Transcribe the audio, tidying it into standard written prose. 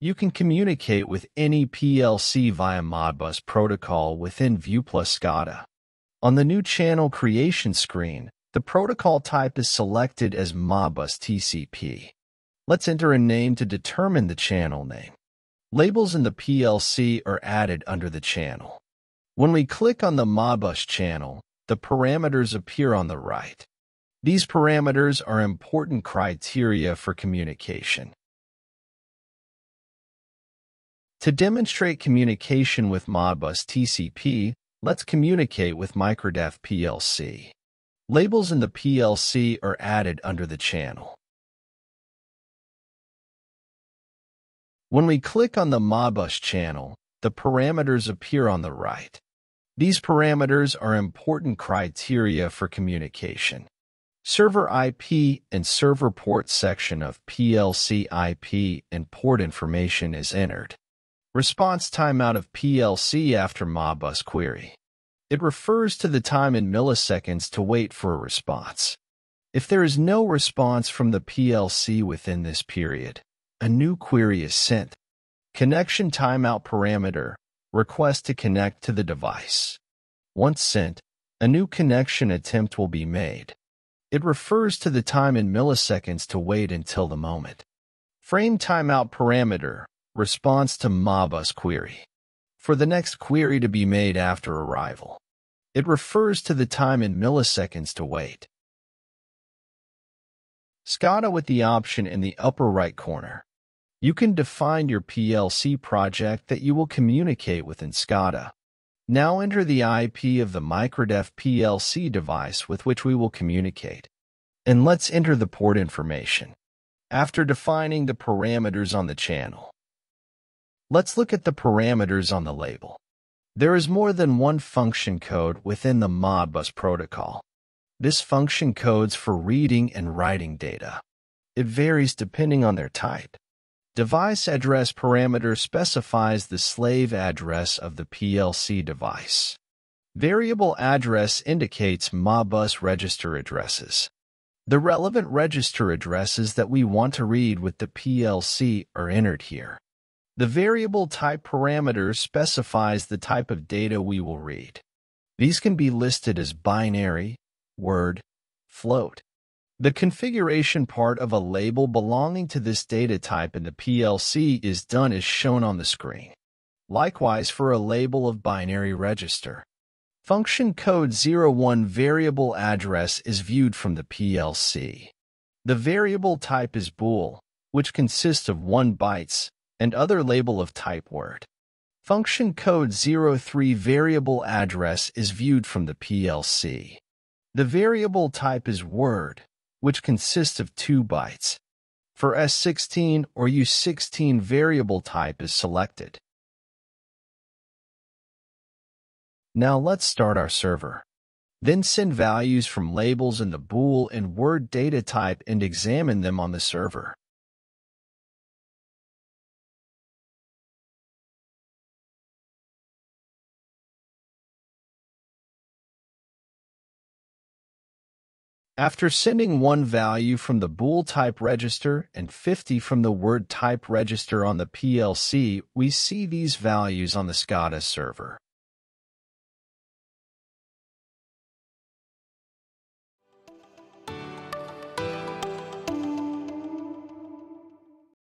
You can communicate with any PLC via Modbus protocol within View plus SCADA. On the new channel creation screen, the protocol type is selected as Modbus TCP. Let's enter a name to determine the channel name. Labels in the PLC are added under the channel. When we click on the Modbus channel, the parameters appear on the right. These parameters are important criteria for communication. To demonstrate communication with Modbus TCP, let's communicate with MicroDef PLC. Labels in the PLC are added under the channel. When we click on the Modbus channel, the parameters appear on the right. These parameters are important criteria for communication. Server IP and server port section of PLC IP and port information is entered. Response timeout of PLC after Modbus query. It refers to the time in milliseconds to wait for a response. If there is no response from the PLC within this period, a new query is sent. Connection timeout parameter, request to connect to the device. Once sent, a new connection attempt will be made. It refers to the time in milliseconds to wait until the moment. Frame timeout parameter, response to Modbus query. For the next query to be made after arrival. It refers to the time in milliseconds to wait. SCADA with the option in the upper right corner. You can define your PLC project that you will communicate with in SCADA. Now enter the IP of the MicroDef PLC device with which we will communicate. And let's enter the port information. After defining the parameters on the channel, let's look at the parameters on the label. There is more than one function code within the Modbus protocol. This function codes for reading and writing data. It varies depending on their type. Device address parameter specifies the slave address of the PLC device. Variable address indicates Modbus register addresses. The relevant register addresses that we want to read with the PLC are entered here. The variable type parameter specifies the type of data we will read. These can be listed as binary, word, float. The configuration part of a label belonging to this data type in the PLC is done as shown on the screen. Likewise for a label of binary register. Function code 01 variable address is viewed from the PLC. The variable type is bool, which consists of 1 bytes, and other label of type word. Function code 03 variable address is viewed from the PLC. The variable type is word, which consists of 2 bytes. For S16 or U16 variable type is selected. Now let's start our server. Then send values from labels in the bool and word data type and examine them on the server. After sending 1 value from the bool type register and 50 from the word type register on the PLC, we see these values on the SCADA server.